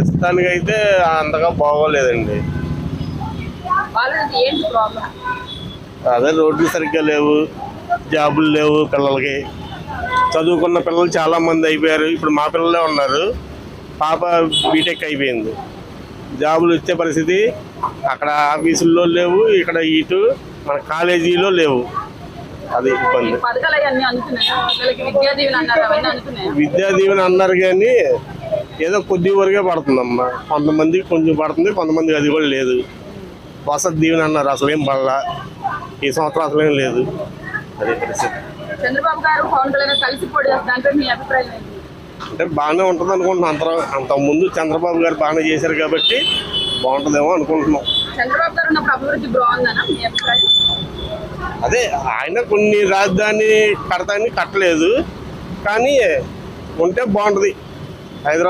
ప్రస్తుతానికైతే అంతగా బాగోలేదండి. అదే రోడ్లు సరిగ్గా లేవు, జాబులు లేవు, పిల్లలకి చదువుకున్న పిల్లలు చాలా మంది అయిపోయారు. ఇప్పుడు మా పిల్లలే ఉన్నారు. పాప బీటెక్ అయిపోయింది. జాబులు వచ్చే పరిస్థితి అక్కడ ఆఫీసుల్లో లేవు, ఇక్కడ ఇటు మన కాలేజీలో లేవు. అది ఇబ్బంది. విద్యా దీవెన అన్నారు కానీ ఏదో కొద్ది వరకే పడుతుందమ్మా. కొంతమందికి కొంచెం పడుతుంది, కొంతమందికి అది కూడా లేదు. వసతి దీవెన అన్నారు, అసలు ఏం పడలా. ఈ సంవత్సరం అసలు ఏం లేదు. అదే పరిస్థితి. చంద్రబాబు గారు పవన్ కళ్యాణ్ కలిసి పోటీ చేస్తారంటే మీ అభిప్రాయం ఏంటి? అంటే బాగానే ఉంటుంది అనుకుంటున్నాం. అంతకుముందు చంద్రబాబు గారు బాగానే చేశారు కాబట్టి బాగుంటుందేమో అనుకుంటున్నాం. చంద్రబాబు గారు ఉన్నప్పుడు అభివృద్ధి బాగుందనా మీ అభిప్రాయం? అదే ఆయన కొన్ని రాజధాని కట్టలేదు, కానీ ఉంటే బాగుంటుంది. హైదరాబాద్